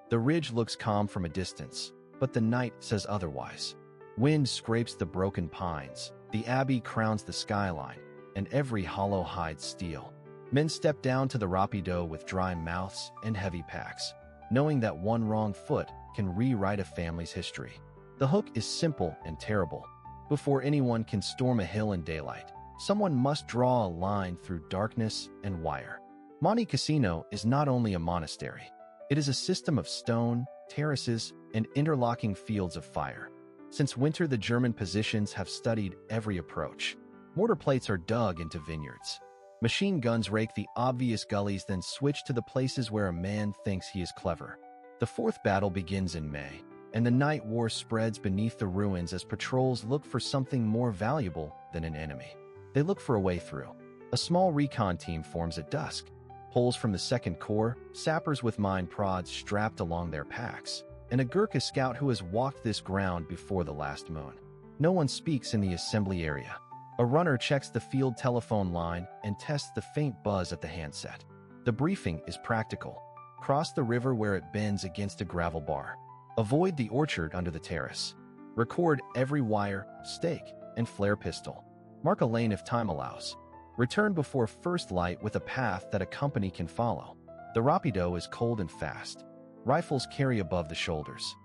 The ridge looks calm from a distance, but the night says otherwise. Wind scrapes the broken pines, the Abbey crowns the skyline, and every hollow hides steel. Men step down to the rapido with dry mouths and heavy packs, knowing that one wrong foot can rewrite a family's history. The hook is simple and terrible. Before anyone can storm a hill in daylight, someone must draw a line through darkness and wire. Monte Cassino is not only a monastery. It is a system of stone, terraces, and interlocking fields of fire. Since winter, the German positions have studied every approach. Mortar plates are dug into vineyards. Machine guns rake the obvious gullies, then switch to the places where a man thinks he is clever. The fourth battle begins in May, and the night war spreads beneath the ruins as patrols look for something more valuable than an enemy. They look for a way through. A small recon team forms at dusk. Poles from the 2nd Corps, sappers with mine prods strapped along their packs, and a Gurkha scout who has walked this ground before the last moon. No one speaks in the assembly area. A runner checks the field telephone line and tests the faint buzz at the handset. The briefing is practical. Cross the river where it bends against a gravel bar. Avoid the orchard under the terrace. Record every wire, stake, and flare pistol. Mark a lane if time allows. Return before first light with a path that a company can follow. The rapido is cold and fast. Rifles carry above the shoulders.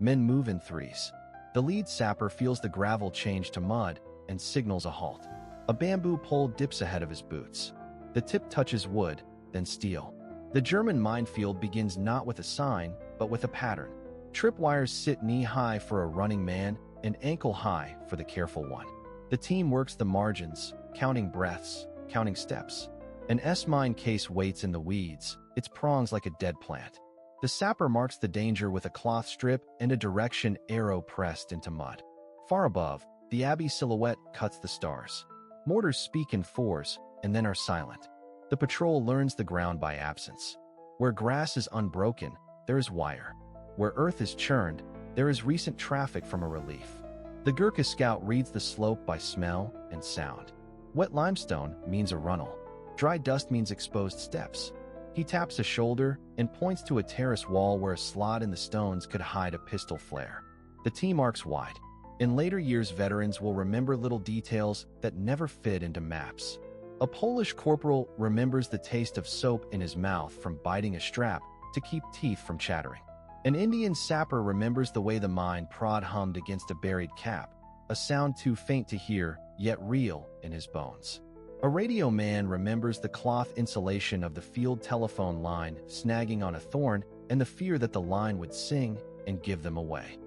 Men move in threes. The lead sapper feels the gravel change to mud and signals a halt. A bamboo pole dips ahead of his boots. The tip touches wood, then steel. The German minefield begins not with a sign, but with a pattern. Tripwires sit knee-high for a running man and ankle-high for the careful one. The team works the margins, counting breaths, counting steps. An S-mine case waits in the weeds, its prongs like a dead plant. The sapper marks the danger with a cloth strip and a direction arrow pressed into mud. Far above, the Abbey silhouette cuts the stars. Mortars speak in fours and then are silent. The patrol learns the ground by absence. Where grass is unbroken, there is wire. Where earth is churned, there is recent traffic from a relief. The Gurkha scout reads the slope by smell and sound. Wet limestone means a runnel. Dry dust means exposed steps. He taps a shoulder and points to a terrace wall where a slot in the stones could hide a pistol flare. The team arcs wide. In later years, veterans will remember little details that never fit into maps. A Polish corporal remembers the taste of soap in his mouth from biting a strap to keep teeth from chattering. An Indian sapper remembers the way the mine prod hummed against a buried cap, a sound too faint to hear, yet real in his bones. A radio man remembers the cloth insulation of the field telephone line snagging on a thorn and the fear that the line would sing and give them away.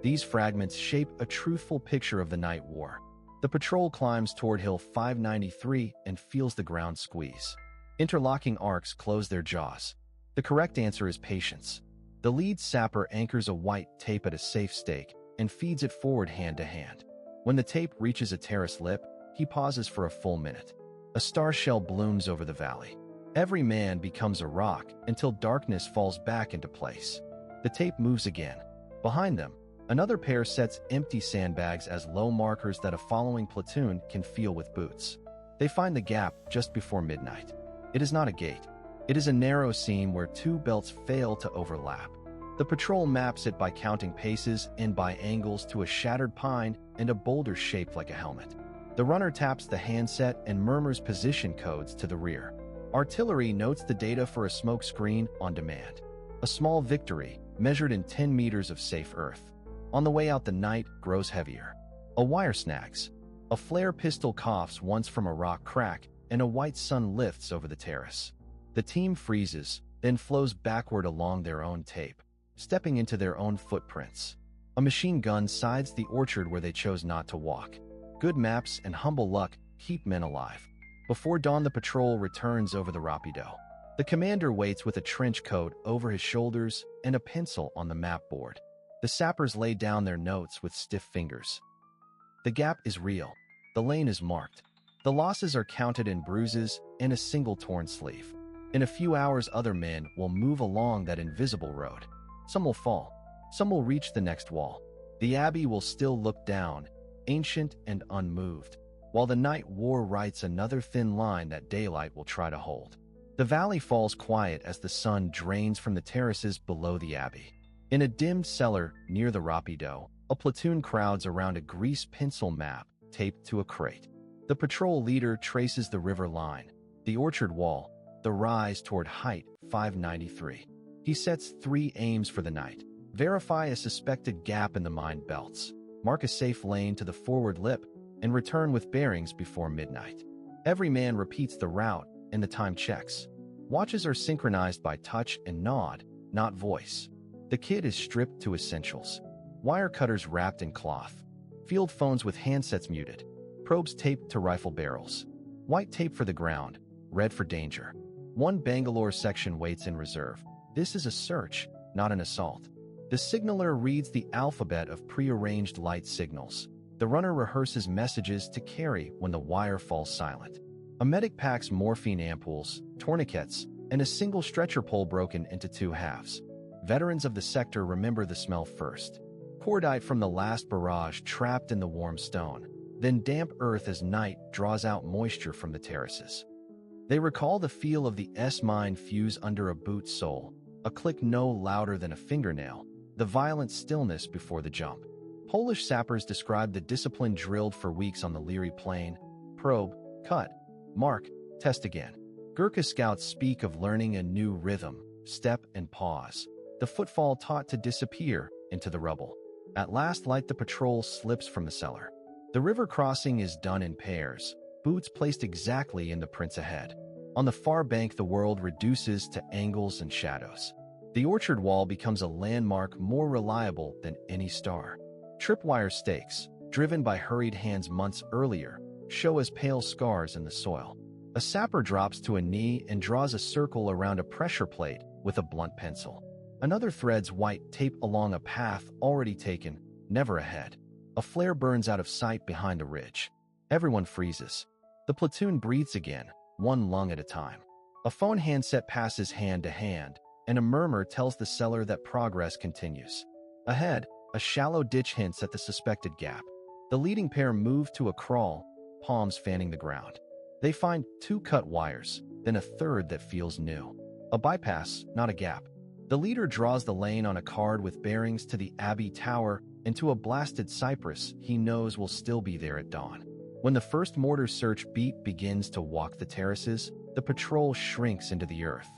These fragments shape a truthful picture of the night war. The patrol climbs toward Hill 593 and feels the ground squeeze. Interlocking arcs close their jaws. The correct answer is patience. The lead sapper anchors a white tape at a safe stake and feeds it forward hand to hand. When the tape reaches a terrace lip, he pauses for a full minute. A star shell blooms over the valley. Every man becomes a rock until darkness falls back into place. The tape moves again. Behind them, another pair sets empty sandbags as low markers that a following platoon can feel with boots. They find the gap just before midnight. It is not a gate. It is a narrow seam where two belts fail to overlap. The patrol maps it by counting paces and by angles to a shattered pine and a boulder shaped like a helmet. The runner taps the handset and murmurs position codes to the rear. Artillery notes the data for a smoke screen on demand. A small victory, measured in 10 meters of safe earth. On the way out, the night grows heavier. A wire snags. A flare pistol coughs once from a rock crack, and a white sun lifts over the terrace. The team freezes, then flows backward along their own tape, stepping into their own footprints. A machine gun sides the orchard where they chose not to walk. Good maps and humble luck keep men alive. Before dawn, the patrol returns over the rapido. The commander waits with a trench coat over his shoulders and a pencil on the map board. The sappers lay down their notes with stiff fingers. The gap is real. The lane is marked. The losses are counted in bruises and a single torn sleeve. In a few hours, other men will move along that invisible road. Some will fall. Some will reach the next wall. The Abbey will still look down, ancient and unmoved, while the night war writes another thin line that daylight will try to hold. The valley falls quiet as the sun drains from the terraces below the Abbey. In a dimmed cellar near the Rapido, a platoon crowds around a grease pencil map taped to a crate. The patrol leader traces the river line, the orchard wall, the rise toward height 593. He sets 3 aims for the night. Verify a suspected gap in the mine belts, mark a safe lane to the forward lip, and return with bearings before midnight. Every man repeats the route, and the time checks. Watches are synchronized by touch and nod, not voice. The kit is stripped to essentials. Wire cutters wrapped in cloth. Field phones with handsets muted. Probes taped to rifle barrels. White tape for the ground, red for danger. One Bangalore section waits in reserve. This is a search, not an assault. The signaler reads the alphabet of prearranged light signals. The runner rehearses messages to carry when the wire falls silent. A medic packs morphine ampoules, tourniquets, and a single stretcher pole broken into 2 halves. Veterans of the sector remember the smell first. Cordite from the last barrage trapped in the warm stone, then damp earth as night draws out moisture from the terraces. They recall the feel of the S-mine fuse under a boot sole, a click no louder than a fingernail, the violent stillness before the jump. Polish sappers describe the discipline drilled for weeks on the Leary Plain: probe, cut, mark, test again. Gurkha scouts speak of learning a new rhythm, step and pause. The footfall taught to disappear into the rubble. At last light the patrol slips from the cellar. The river crossing is done in pairs, boots placed exactly in the prints ahead. On the far bank the world reduces to angles and shadows. The orchard wall becomes a landmark more reliable than any star. Tripwire stakes, driven by hurried hands months earlier, show as pale scars in the soil. A sapper drops to a knee and draws a circle around a pressure plate with a blunt pencil. Another threads white tape along a path already taken, never ahead. A flare burns out of sight behind a ridge. Everyone freezes. The platoon breathes again, one lung at a time. A phone handset passes hand to hand, and a murmur tells the cellar that progress continues. Ahead, a shallow ditch hints at the suspected gap. The leading pair move to a crawl, palms fanning the ground. They find 2 cut wires, then a third that feels new. A bypass, not a gap. The leader draws the lane on a card with bearings to the Abbey Tower and to a blasted cypress he knows will still be there at dawn. When the first mortar search beat begins to walk the terraces, the patrol shrinks into the earth.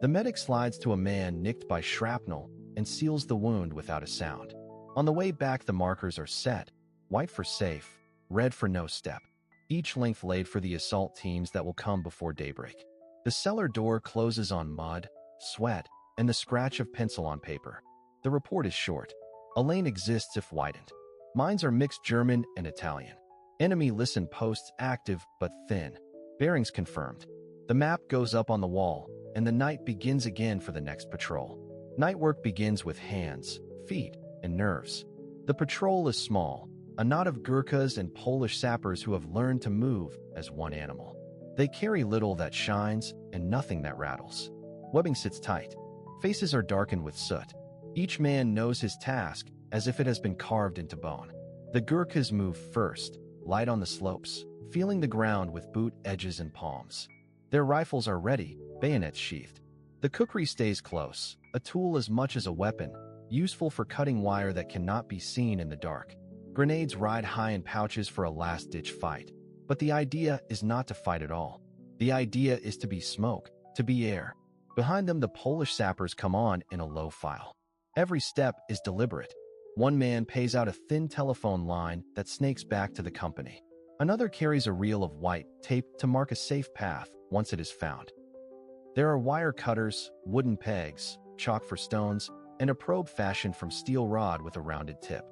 The medic slides to a man nicked by shrapnel and seals the wound without a sound. On the way back the markers are set, white for safe, red for no step. Each length laid for the assault teams that will come before daybreak. The cellar door closes on mud, sweat, and the scratch of pencil on paper. The report is short. A lane exists if widened. Mines are mixed German and Italian. Enemy listen posts active but thin. Bearings confirmed. The map goes up on the wall, and the night begins again for the next patrol. Night work begins with hands, feet, and nerves. The patrol is small, a knot of Gurkhas and Polish sappers who have learned to move as one animal. They carry little that shines and nothing that rattles. Webbing sits tight. Faces are darkened with soot. Each man knows his task as if it has been carved into bone. The Gurkhas move first, light on the slopes, feeling the ground with boot edges and palms. Their rifles are ready, bayonets sheathed. The kukri stays close, a tool as much as a weapon, useful for cutting wire that cannot be seen in the dark. Grenades ride high in pouches for a last-ditch fight. But the idea is not to fight at all. The idea is to be smoke, to be air. Behind them the Polish sappers come on in a low file. Every step is deliberate. One man pays out a thin telephone line that snakes back to the company. Another carries a reel of white tape to mark a safe path once it is found. There are wire cutters, wooden pegs, chalk for stones, and a probe fashioned from steel rod with a rounded tip.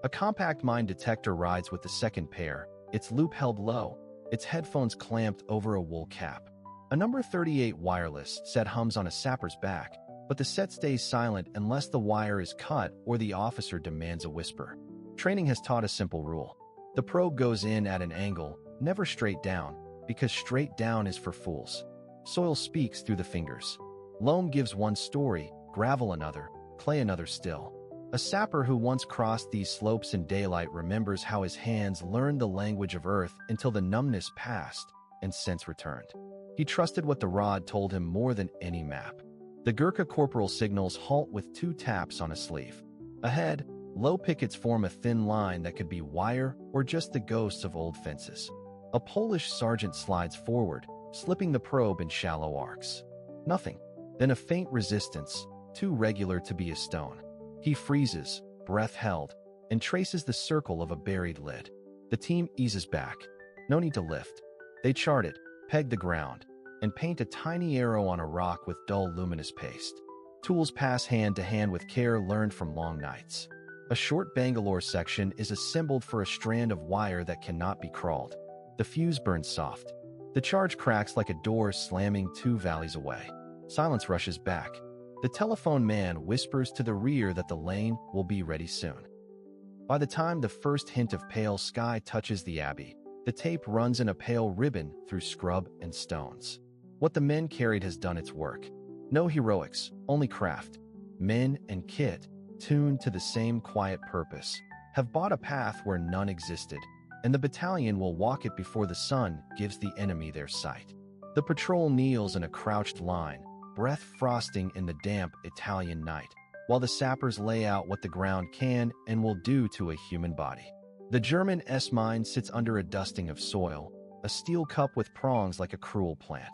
A compact mine detector rides with the second pair, its loop held low, its headphones clamped over a wool cap. A number 38 wireless set hums on a sapper's back, but the set stays silent unless the wire is cut or the officer demands a whisper. Training has taught a simple rule. The probe goes in at an angle, never straight down, because straight down is for fools. Soil speaks through the fingers. Loam gives one story, gravel another, clay another still. A sapper who once crossed these slopes in daylight remembers how his hands learned the language of earth until the numbness passed and sense returned. He trusted what the rod told him more than any map. The Gurkha corporal signals halt with 2 taps on a sleeve. Ahead, low pickets form a thin line that could be wire or just the ghosts of old fences. A Polish sergeant slides forward, slipping the probe in shallow arcs. Nothing. Then a faint resistance, too regular to be a stone. He freezes, breath held, and traces the circle of a buried lid. The team eases back. No need to lift. They chart it, peg the ground, and paint a tiny arrow on a rock with dull luminous paste. Tools pass hand to hand with care learned from long nights. A short Bangalore section is assembled for a strand of wire that cannot be crawled. The fuse burns soft. The charge cracks like a door slamming 2 valleys away. Silence rushes back. The telephone man whispers to the rear that the lane will be ready soon. By the time the first hint of pale sky touches the Abbey, the tape runs in a pale ribbon through scrub and stones. What the men carried has done its work. No heroics, only craft. Men and kit, tuned to the same quiet purpose, have bought a path where none existed, and the battalion will walk it before the sun gives the enemy their sight. The patrol kneels in a crouched line, breath frosting in the damp Italian night, while the sappers lay out what the ground can and will do to a human body. The German S-mine sits under a dusting of soil, a steel cup with prongs like a cruel plant.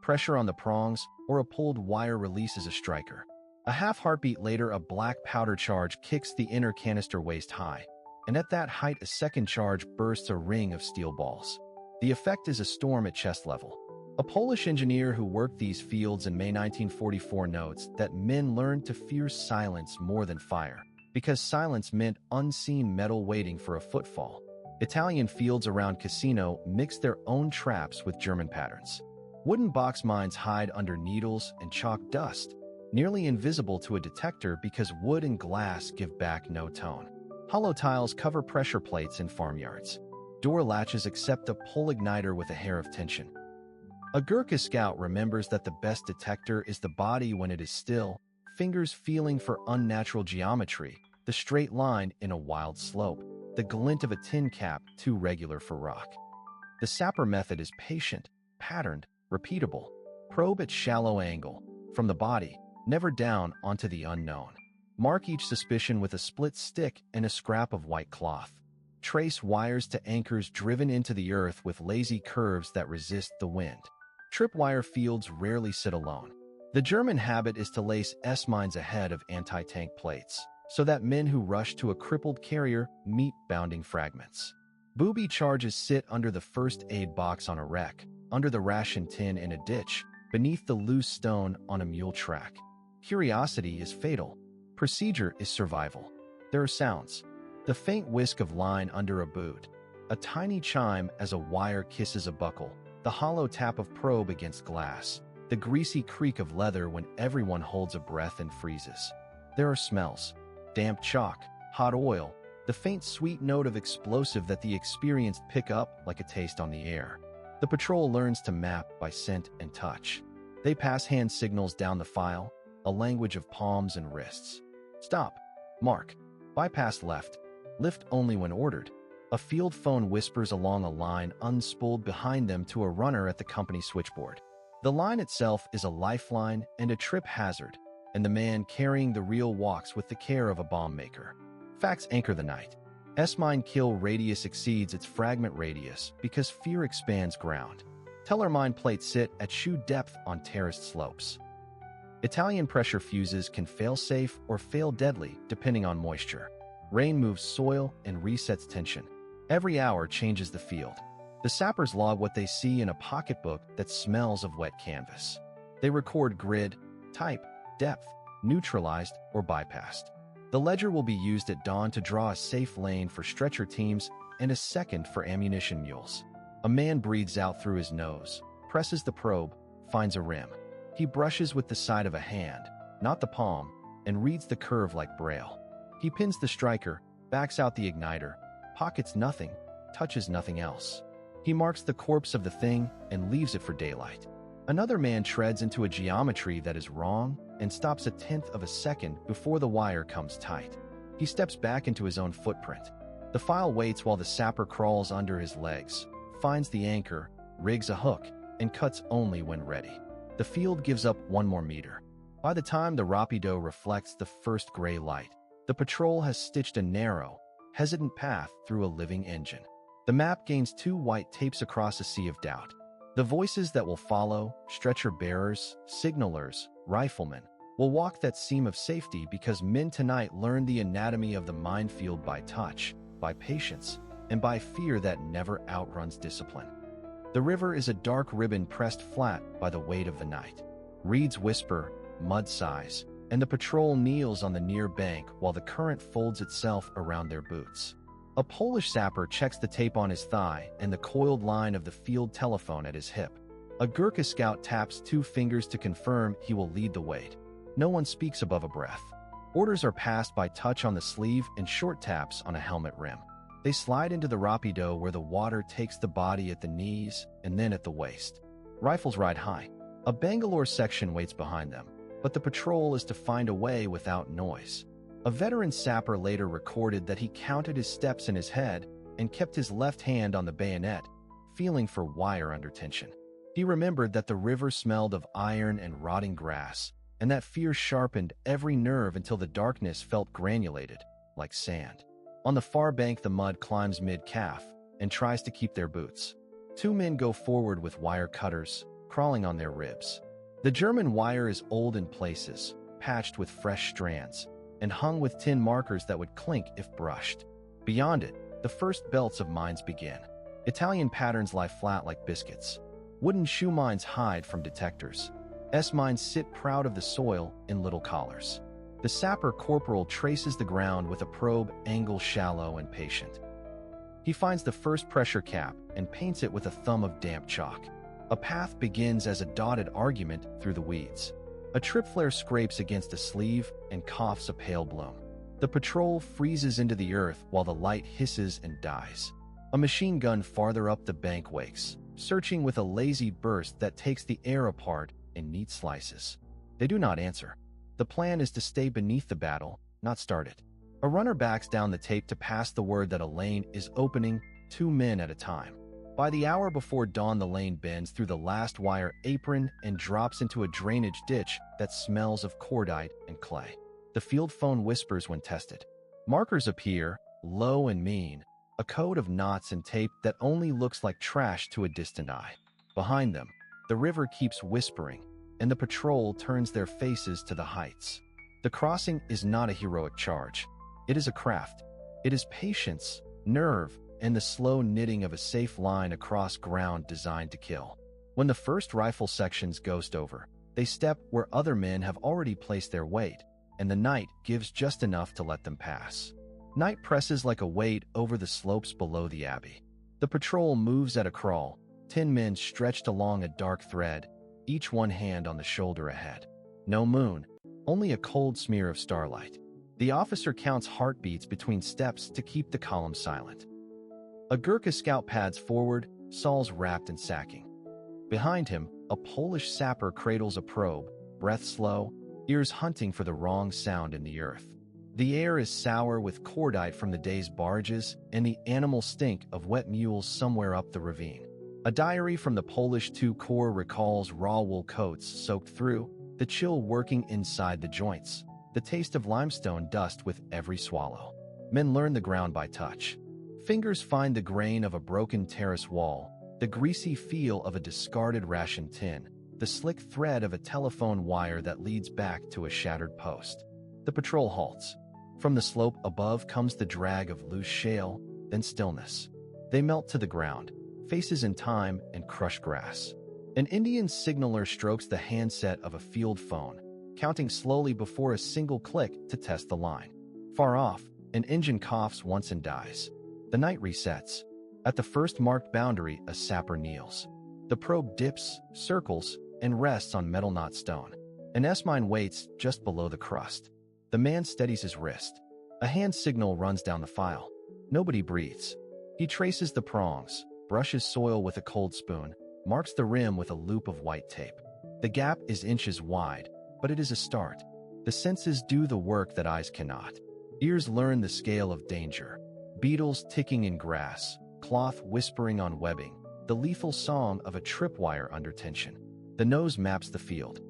Pressure on the prongs, or a pulled wire releases a striker. A half heartbeat later, a black powder charge kicks the inner canister waist high, and at that height a second charge bursts a ring of steel balls. The effect is a storm at chest level. A Polish engineer who worked these fields in May 1944 notes that men learned to fear silence more than fire, because silence meant unseen metal waiting for a footfall. Italian fields around Cassino mix their own traps with German patterns. Wooden box mines hide under needles and chalk dust, nearly invisible to a detector because wood and glass give back no tone. Hollow tiles cover pressure plates in farmyards. Door latches accept a pull igniter with a hair of tension. A Gurkha scout remembers that the best detector is the body when it is still, fingers feeling for unnatural geometry, the straight line in a wild slope, the glint of a tin cap too regular for rock. The sapper method is patient, patterned, repeatable. Probe at shallow angle, from the body, never down onto the unknown. Mark each suspicion with a split stick and a scrap of white cloth. Trace wires to anchors driven into the earth with lazy curves that resist the wind. Tripwire fields rarely sit alone. The German habit is to lace S-mines ahead of anti-tank plates, so that men who rush to a crippled carrier meet bounding fragments. Booby charges sit under the first aid box on a wreck, under the ration tin in a ditch, beneath the loose stone on a mule track. Curiosity is fatal. Procedure is survival. There are sounds. The faint whisk of line under a boot, a tiny chime as a wire kisses a buckle, the hollow tap of probe against glass, the greasy creak of leather when everyone holds a breath and freezes. There are smells. Damp chalk, hot oil, the faint sweet note of explosive that the experienced pick up like a taste on the air. The patrol learns to map by scent and touch. They pass hand signals down the file, a language of palms and wrists. Stop. Mark. Bypass left. Lift only when ordered. A field phone whispers along a line unspooled behind them to a runner at the company switchboard. The line itself is a lifeline and a trip hazard, and the man carrying the reel walks with the care of a bomb maker. Facts anchor the night. S-mine kill radius exceeds its fragment radius because fear expands ground. Teller mine plates sit at shoe depth on terraced slopes. Italian pressure fuses can fail safe or fail deadly depending on moisture. Rain moves soil and resets tension. Every hour changes the field. The sappers log what they see in a pocketbook that smells of wet canvas. They record grid, type, depth, neutralized, or bypassed. The ledger will be used at dawn to draw a safe lane for stretcher teams and a second for ammunition mules. A man breathes out through his nose, presses the probe, finds a rim. He brushes with the side of a hand, not the palm, and reads the curve like braille. He pins the striker, backs out the igniter, pockets nothing, touches nothing else. He marks the corpse of the thing and leaves it for daylight. Another man treads into a geometry that is wrong and stops a tenth of a second before the wire comes tight. He steps back into his own footprint. The file waits while the sapper crawls under his legs, finds the anchor, rigs a hook, and cuts only when ready. The field gives up 1 more meter. By the time the rapido reflects the first gray light, the patrol has stitched a narrow, hesitant path through a living engine. The map gains 2 white tapes across a sea of doubt. The voices that will follow, stretcher bearers, signalers, riflemen, will walk that seam of safety because men tonight learn the anatomy of the minefield by touch, by patience, and by fear that never outruns discipline. The river is a dark ribbon pressed flat by the weight of the night. Reeds whisper, mud sighs, and the patrol kneels on the near bank while the current folds itself around their boots. A Polish sapper checks the tape on his thigh and the coiled line of the field telephone at his hip. A Gurkha scout taps 2 fingers to confirm he will lead the wait. No one speaks above a breath. Orders are passed by touch on the sleeve and short taps on a helmet rim. They slide into the rapido where the water takes the body at the knees and then at the waist. Rifles ride high. A Bangalore section waits behind them, but the patrol is to find a way without noise. A veteran sapper later recorded that he counted his steps in his head and kept his left hand on the bayonet, feeling for wire under tension. He remembered that the river smelled of iron and rotting grass, and that fear sharpened every nerve until the darkness felt granulated, like sand. On the far bank, the mud climbs mid-calf and tries to keep their boots. 2 men go forward with wire cutters, crawling on their ribs. The German wire is old in places, patched with fresh strands, and hung with tin markers that would clink if brushed. Beyond it, the first belts of mines begin. Italian patterns lie flat like biscuits. Wooden shoe mines hide from detectors. S-mines sit proud of the soil in little collars. The sapper corporal traces the ground with a probe angle shallow and patient. He finds the first pressure cap and paints it with a thumb of damp chalk. A path begins as a dotted argument through the weeds. A trip flare scrapes against a sleeve and coughs a pale bloom. The patrol freezes into the earth while the light hisses and dies. A machine gun farther up the bank wakes, searching with a lazy burst that takes the air apart in neat slices. They do not answer. The plan is to stay beneath the battle, not start it. A runner backs down the tape to pass the word that a lane is opening, 2 men at a time. By the hour before dawn, the lane bends through the last wire apron and drops into a drainage ditch that smells of cordite and clay. The field phone whispers when tested. Markers appear, low and mean, a code of knots and tape that only looks like trash to a distant eye. Behind them, the river keeps whispering, and the patrol turns their faces to the heights. The crossing is not a heroic charge. It is a craft. It is patience, nerve, and the slow knitting of a safe line across ground designed to kill. When the first rifle sections ghost over, they step where other men have already placed their weight, and the night gives just enough to let them pass. Night presses like a weight over the slopes below the Abbey. The patrol moves at a crawl, 10 men stretched along a dark thread, each one hand on the shoulder ahead. No moon, only a cold smear of starlight. The officer counts heartbeats between steps to keep the column silent. A Gurkha scout pads forward, saws wrapped in sacking. Behind him, a Polish sapper cradles a probe, breath slow, ears hunting for the wrong sound in the earth. The air is sour with cordite from the day's barges and the animal stink of wet mules somewhere up the ravine. A diary from the Polish 2 Corps recalls raw wool coats soaked through, the chill working inside the joints, the taste of limestone dust with every swallow. Men learn the ground by touch. Fingers find the grain of a broken terrace wall, the greasy feel of a discarded ration tin, the slick thread of a telephone wire that leads back to a shattered post. The patrol halts. From the slope above comes the drag of loose shale, then stillness. They melt to the ground, faces in time and crushed grass. An Indian signaler strokes the handset of a field phone, counting slowly before a single click to test the line. Far off, an engine coughs once and dies. The night resets. At the first marked boundary, a sapper kneels. The probe dips, circles, and rests on metal not stone. An S-mine waits just below the crust. The man steadies his wrist. A hand signal runs down the file. Nobody breathes. He traces the prongs, brushes soil with a cold spoon, marks the rim with a loop of white tape. The gap is inches wide, but it is a start. The senses do the work that eyes cannot. Ears learn the scale of danger. Beetles ticking in grass, cloth whispering on webbing, the lethal song of a tripwire under tension. The nose maps the field.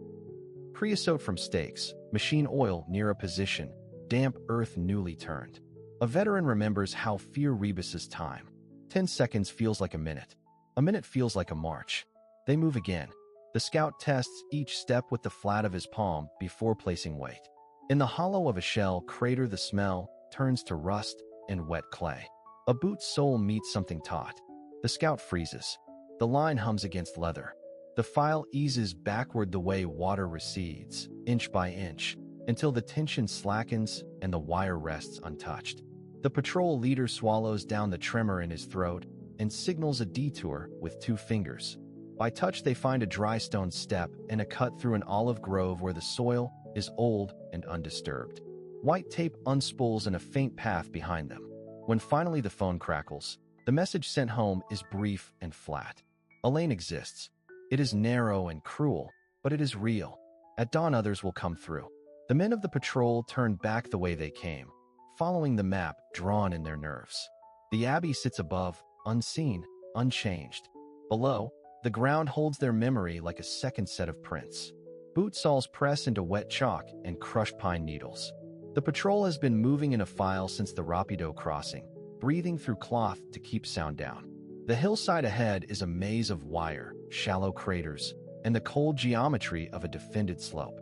Creosote from stakes, machine oil near a position, damp earth newly turned. A veteran remembers how fear rebuses time. 10 seconds feels like a minute. A minute feels like a march. They move again. The scout tests each step with the flat of his palm before placing weight. In the hollow of a shell crater, the smell turns to rust and wet clay. A boot's sole meets something taut. The scout freezes. The line hums against leather. The file eases backward the way water recedes, inch by inch, until the tension slackens and the wire rests untouched. The patrol leader swallows down the tremor in his throat and signals a detour with 2 fingers. By touch, they find a dry stone step and a cut through an olive grove where the soil is old and undisturbed. White tape unspools in a faint path behind them. When finally the phone crackles, the message sent home is brief and flat. A lane exists. It is narrow and cruel, but it is real. At dawn, others will come through. The men of the patrol turn back the way they came, following the map drawn in their nerves. The Abbey sits above, unseen, unchanged. Below, the ground holds their memory like a second set of prints. Boot soles press into wet chalk and crush pine needles. The patrol has been moving in a file since the Rapido crossing, breathing through cloth to keep sound down. The hillside ahead is a maze of wire, shallow craters, and the cold geometry of a defended slope.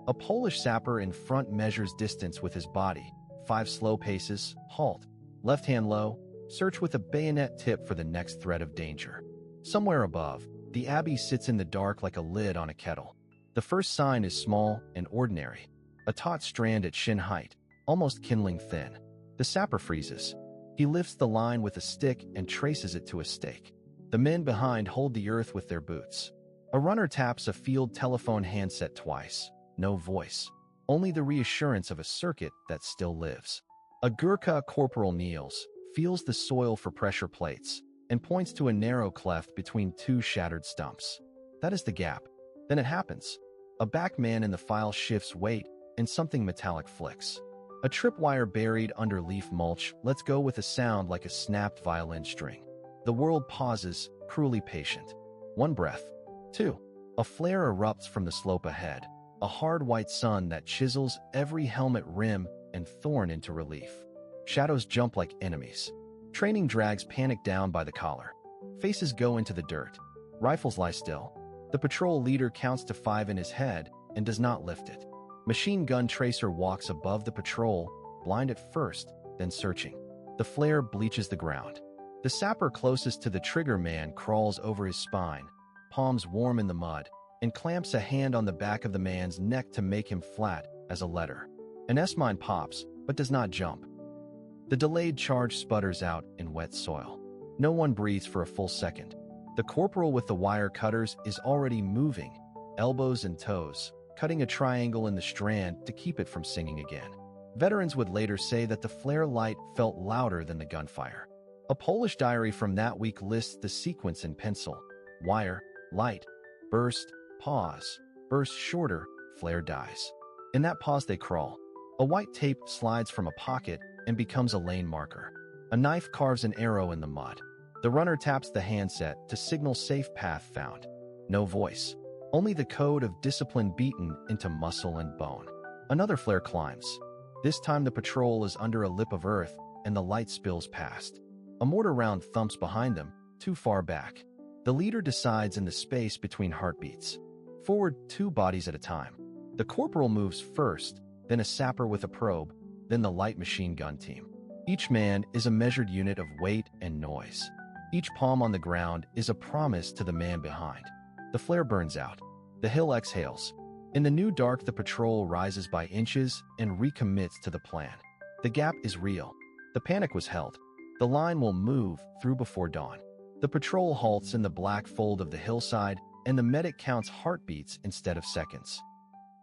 A Polish sapper in front measures distance with his body. 5 slow paces, halt. Left hand low, search with a bayonet tip for the next threat of danger. Somewhere above, the Abbey sits in the dark like a lid on a kettle. The first sign is small and ordinary. A taut strand at shin height, almost kindling thin. The sapper freezes. He lifts the line with a stick and traces it to a stake. The men behind hold the earth with their boots. A runner taps a field telephone handset twice. No voice. Only the reassurance of a circuit that still lives. A Gurkha corporal kneels, feels the soil for pressure plates, and points to a narrow cleft between 2 shattered stumps. That is the gap. Then it happens. A back man in the file shifts weight, and something metallic flicks. A tripwire buried under leaf mulch lets go with a sound like a snapped violin string. The world pauses, cruelly patient. 1 breath. 2. A flare erupts from the slope ahead. A hard white sun that chisels every helmet rim and thorn into relief. Shadows jump like enemies. Training drags panic down by the collar. Faces go into the dirt. Rifles lie still. The patrol leader counts to 5 in his head and does not lift it. Machine gun tracer walks above the patrol, blind at first, then searching. The flare bleaches the ground. The sapper closest to the trigger man crawls over his spine, palms warm in the mud, and clamps a hand on the back of the man's neck to make him flat as a letter. An S-mine pops, but does not jump. The delayed charge sputters out in wet soil. No one breathes for a full second. The corporal with the wire cutters is already moving, elbows and toes, cutting a triangle in the strand to keep it from singing again. Veterans would later say that the flare light felt louder than the gunfire. A Polish diary from that week lists the sequence in pencil: wire, light, burst, pause, burst shorter, flare dies. In that pause they crawl. A white tape slides from a pocket and becomes a lane marker. A knife carves an arrow in the mud. The runner taps the handset to signal safe path found. No voice. Only the code of discipline beaten into muscle and bone. Another flare climbs. This time the patrol is under a lip of earth and the light spills past. A mortar round thumps behind them, too far back. The leader decides in the space between heartbeats. Forward 2 bodies at a time. The corporal moves first, then a sapper with a probe, then the light machine gun team. Each man is a measured unit of weight and noise. Each palm on the ground is a promise to the man behind. The flare burns out. The hill exhales. In the new dark, the patrol rises by inches and recommits to the plan. The gap is real. The panic was held. The line will move through before dawn. The patrol halts in the black fold of the hillside, and the medic counts heartbeats instead of seconds.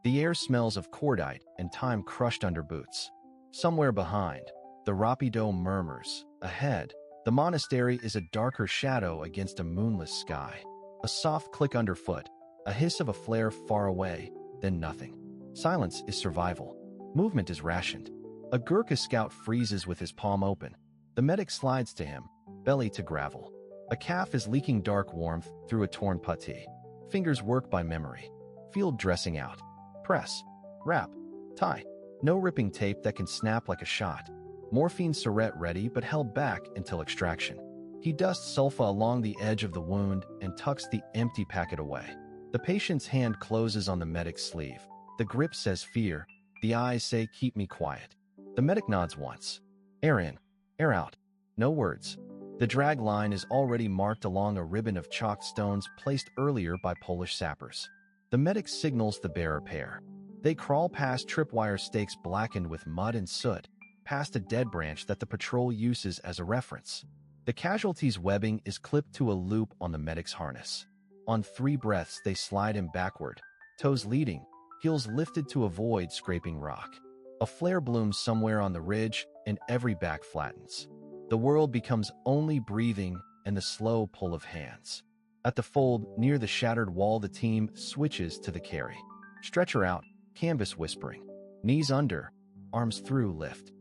The air smells of cordite and time crushed under boots. Somewhere behind, the Rapido murmurs. Ahead, the monastery is a darker shadow against a moonless sky. A soft click underfoot, a hiss of a flare far away, then nothing. Silence is survival. Movement is rationed. A Gurkha scout freezes with his palm open. The medic slides to him, belly to gravel. A calf is leaking dark warmth through a torn puttee. Fingers work by memory. Field dressing out. Press. Wrap. Tie. No ripping tape that can snap like a shot. Morphine syringe ready but held back until extraction. He dusts sulfa along the edge of the wound and tucks the empty packet away. The patient's hand closes on the medic's sleeve. The grip says fear. The eyes say keep me quiet. The medic nods once. Air in. Air out. No words. The drag line is already marked along a ribbon of chalked stones placed earlier by Polish sappers. The medic signals the bearer pair. They crawl past tripwire stakes blackened with mud and soot, past a dead branch that the patrol uses as a reference. The casualty's webbing is clipped to a loop on the medic's harness. On 3 breaths, they slide him backward, toes leading, heels lifted to avoid scraping rock. A flare blooms somewhere on the ridge, and every back flattens. The world becomes only breathing and the slow pull of hands. At the fold, near the shattered wall, the team switches to the carry. Stretcher out, canvas whispering. Knees under, arms through lift.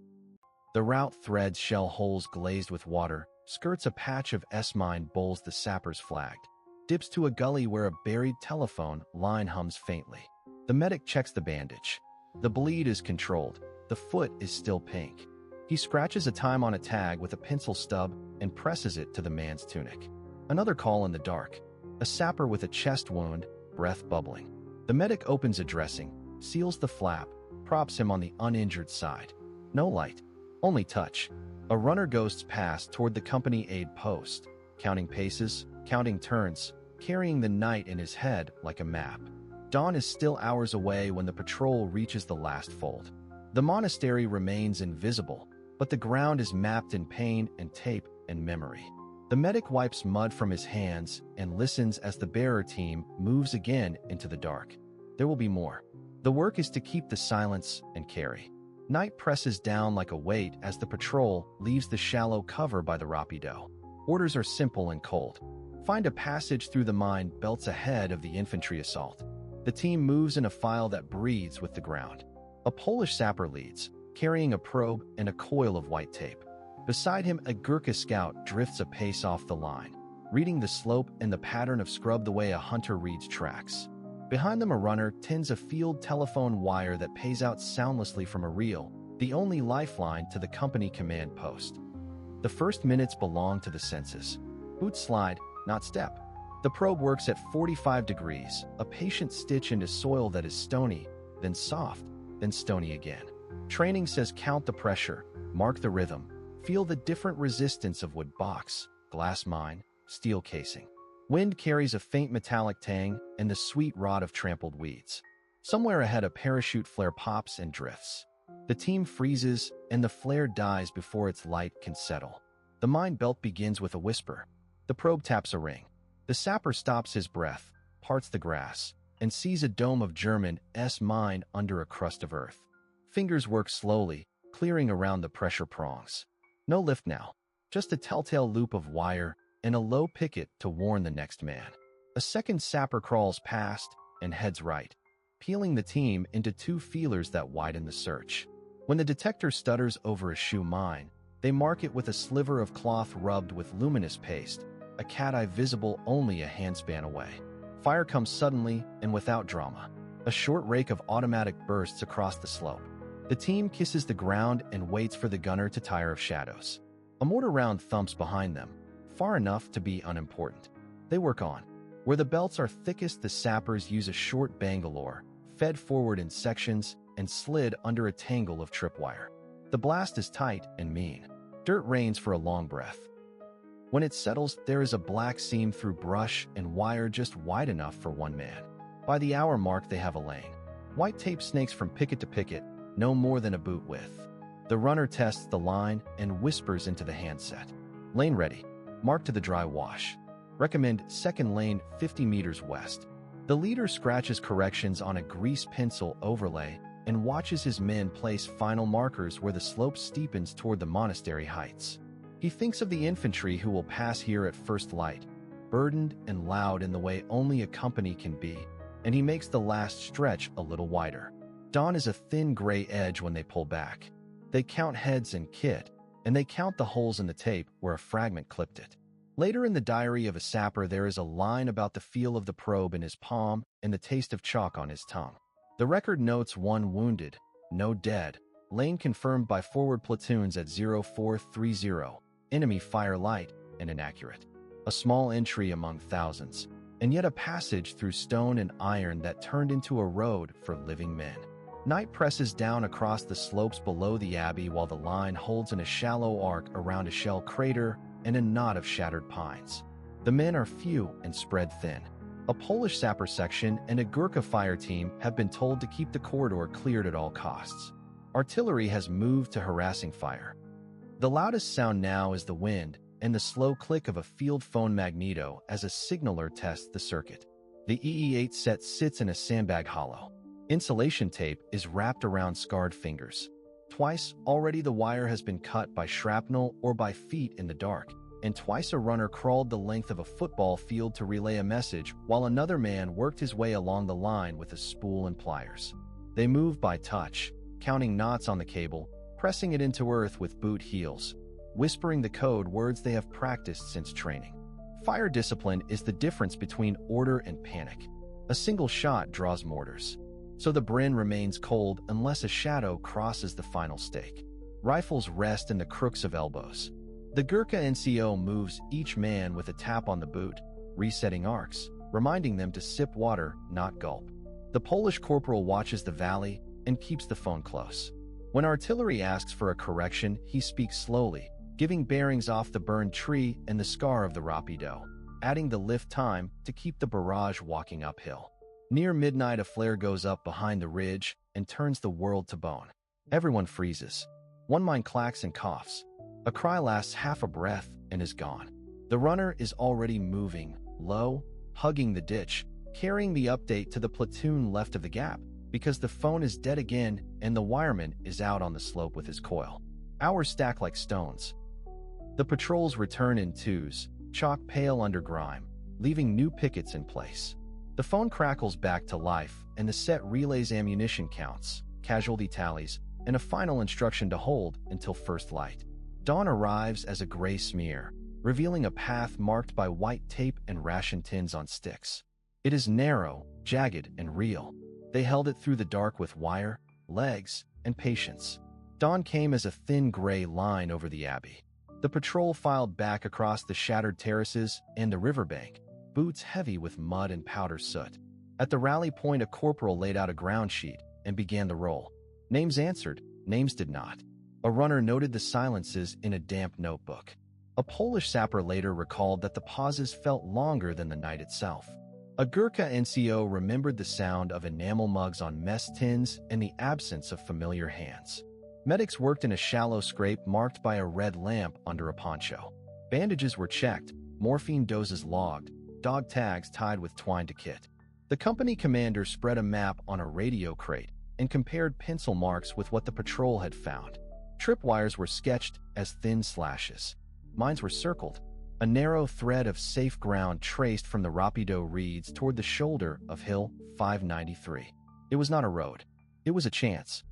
The route threads shell holes glazed with water, skirts a patch of S-mine bowls the sappers flagged, dips to a gully where a buried telephone line hums faintly. The medic checks the bandage. The bleed is controlled. The foot is still pink. He scratches a time on a tag with a pencil stub and presses it to the man's tunic. Another call in the dark. A sapper with a chest wound, breath bubbling. The medic opens a dressing, seals the flap, props him on the uninjured side. No light, only touch. A runner ghosts past toward the company aid post, counting paces, counting turns, carrying the night in his head like a map. Dawn is still hours away when the patrol reaches the last fold. The monastery remains invisible, but the ground is mapped in pain and tape and memory. The medic wipes mud from his hands and listens as the bearer team moves again into the dark. There will be more. The work is to keep the silence and carry. Night presses down like a weight as the patrol leaves the shallow cover by the rapido. Orders are simple and cold. Find a passage through the mine belts ahead of the infantry assault. The team moves in a file that breathes with the ground. A Polish sapper leads, carrying a probe and a coil of white tape. Beside him, a Gurkha scout drifts a pace off the line, reading the slope and the pattern of scrub the way a hunter reads tracks. Behind them, a runner tends a field telephone wire that pays out soundlessly from a reel, the only lifeline to the company command post. The first minutes belong to the senses. Boots slide, not step. The probe works at 45 degrees, a patient stitch into soil that is stony, then soft, then stony again. Training says count the pressure, mark the rhythm, feel the different resistance of wood box, glass mine, steel casing. Wind carries a faint metallic tang and the sweet rot of trampled weeds. Somewhere ahead, a parachute flare pops and drifts. The team freezes, and the flare dies before its light can settle. The mine belt begins with a whisper. The probe taps a ring. The sapper stops his breath, parts the grass, and sees a dome of German S-mine under a crust of earth. Fingers work slowly, clearing around the pressure prongs. No lift now, just a telltale loop of wire and a low picket to warn the next man. A second sapper crawls past and heads right, peeling the team into 2 feelers that widen the search. When the detector stutters over a shoe mine, they mark it with a sliver of cloth rubbed with luminous paste, a cat-eye visible only a handspan away. Fire comes suddenly and without drama. A short rake of automatic bursts across the slope. The team kisses the ground and waits for the gunner to tire of shadows. A mortar round thumps behind them, far enough to be unimportant. They work on. Where the belts are thickest, the sappers use a short Bangalore, fed forward in sections and slid under a tangle of tripwire. The blast is tight and mean. Dirt rains for a long breath. When it settles, there is a black seam through brush and wire just wide enough for one man. By the hour mark, they have a lane. White tape snakes from picket to picket, no more than a boot width. The runner tests the line and whispers into the handset. Lane ready. Mark to the dry wash. Recommend second lane 50 meters west. The leader scratches corrections on a grease pencil overlay and watches his men place final markers where the slope steepens toward the monastery heights. He thinks of the infantry who will pass here at first light, burdened and loud in the way only a company can be, and he makes the last stretch a little wider. Dawn is a thin gray edge when they pull back. They count heads and kit, and they count the holes in the tape where a fragment clipped it. Later in the diary of a sapper, there is a line about the feel of the probe in his palm and the taste of chalk on his tongue. The record notes 1 wounded, no dead, lane confirmed by forward platoons at 0430, enemy fire light and inaccurate. A small entry among thousands, and yet a passage through stone and iron that turned into a road for living men. Night presses down across the slopes below the Abbey while the line holds in a shallow arc around a shell crater and a knot of shattered pines. The men are few and spread thin. A Polish sapper section and a Gurkha fire team have been told to keep the corridor cleared at all costs. Artillery has moved to harassing fire. The loudest sound now is the wind and the slow click of a field phone magneto as a signaler tests the circuit. The EE-8 set sits in a sandbag hollow. Insulation tape is wrapped around scarred fingers. Twice already the wire has been cut by shrapnel or by feet in the dark, and twice a runner crawled the length of a football field to relay a message while another man worked his way along the line with a spool and pliers. They move by touch, counting knots on the cable, pressing it into earth with boot heels, whispering the code words they have practiced since training. Fire discipline is the difference between order and panic. A single shot draws mortars, so the Brin remains cold unless a shadow crosses the final stake. Rifles rest in the crooks of elbows. The Gurkha NCO moves each man with a tap on the boot, resetting arcs, reminding them to sip water, not gulp. The Polish corporal watches the valley and keeps the phone close. When artillery asks for a correction, he speaks slowly, giving bearings off the burned tree and the scar of the rapido, adding the lift time to keep the barrage walking uphill. Near midnight, a flare goes up behind the ridge and turns the world to bone. Everyone freezes. One mine clacks and coughs. A cry lasts half a breath and is gone. The runner is already moving, low, hugging the ditch, carrying the update to the platoon left of the gap, because the phone is dead again and the wireman is out on the slope with his coil. Hours stack like stones. The patrols return in twos, chalk pale under grime, leaving new pickets in place. The phone crackles back to life, and the set relays ammunition counts, casualty tallies, and a final instruction to hold until first light. Dawn arrives as a gray smear, revealing a path marked by white tape and ration tins on sticks. It is narrow, jagged, and real. They held it through the dark with wire, legs, and patience. Dawn came as a thin gray line over the Abbey. The patrol filed back across the shattered terraces and the riverbank, boots heavy with mud and powder soot. At the rally point, a corporal laid out a ground sheet and began the roll. Names answered, names did not. A runner noted the silences in a damp notebook. A Polish sapper later recalled that the pauses felt longer than the night itself. A Gurkha NCO remembered the sound of enamel mugs on mess tins and the absence of familiar hands. Medics worked in a shallow scrape marked by a red lamp under a poncho. Bandages were checked, morphine doses logged, dog tags tied with twine to kit. The company commander spread a map on a radio crate and compared pencil marks with what the patrol had found. Tripwires were sketched as thin slashes. Mines were circled. A narrow thread of safe ground traced from the rapido reeds toward the shoulder of Hill 593. It was not a road. It was a chance.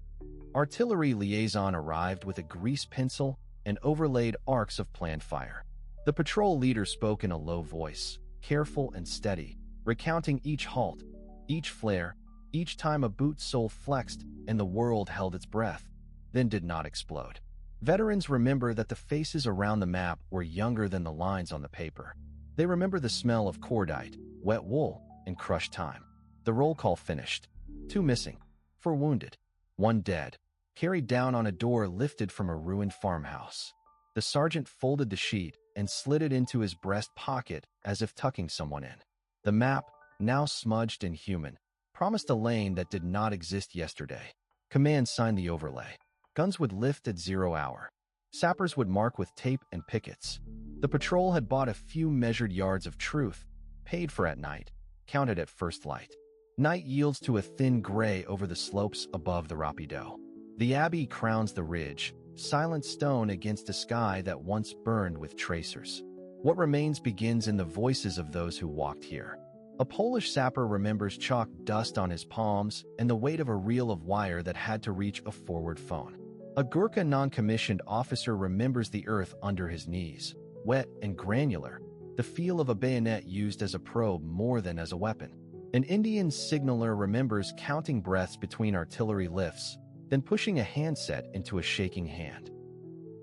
Artillery liaison arrived with a grease pencil and overlaid arcs of planned fire. The patrol leader spoke in a low voice, careful and steady, recounting each halt, each flare, each time a boot sole flexed and the world held its breath, then did not explode. Veterans remember that the faces around the map were younger than the lines on the paper. They remember the smell of cordite, wet wool, and crushed time. The roll call finished. 2 missing. 4 wounded. 1 dead. Carried down on a door lifted from a ruined farmhouse. The sergeant folded the sheet and slid it into his breast pocket as if tucking someone in. The map, now smudged and human, promised a lane that did not exist yesterday. Command signed the overlay. Guns would lift at 0 hour. Sappers would mark with tape and pickets. The patrol had bought a few measured yards of truth, paid for at night, counted at first light. Night yields to a thin gray over the slopes above the rapido. The Abbey crowns the ridge, silent stone against a sky that once burned with tracers. What remains begins in the voices of those who walked here. A Polish sapper remembers chalk dust on his palms and the weight of a reel of wire that had to reach a forward phone. A Gurkha non-commissioned officer remembers the earth under his knees, wet and granular, the feel of a bayonet used as a probe more than as a weapon. An Indian signaller remembers counting breaths between artillery lifts, then pushing a handset into a shaking hand.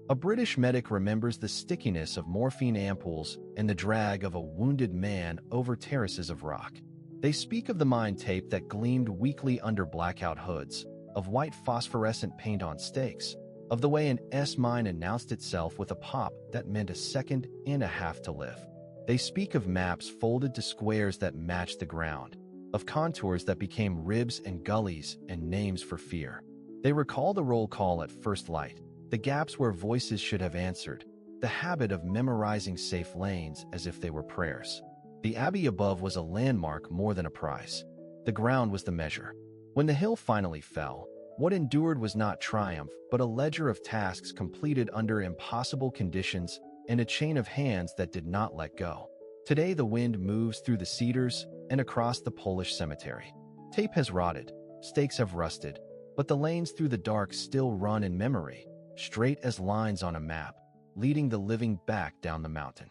A British medic remembers the stickiness of morphine ampoules and the drag of a wounded man over terraces of rock. They speak of the mine tape that gleamed weakly under blackout hoods, of white phosphorescent paint on stakes, of the way an S-mine announced itself with a pop that meant a second and a half to live. They speak of maps folded to squares that matched the ground, of contours that became ribs and gullies and names for fear. They recall the roll call at first light, the gaps where voices should have answered, the habit of memorizing safe lanes as if they were prayers. The Abbey above was a landmark more than a prize. The ground was the measure. When the hill finally fell, what endured was not triumph, but a ledger of tasks completed under impossible conditions and a chain of hands that did not let go. Today the wind moves through the cedars and across the Polish cemetery. Tape has rotted, stakes have rusted, but the lanes through the dark still run in memory, straight as lines on a map, leading the living back down the mountain.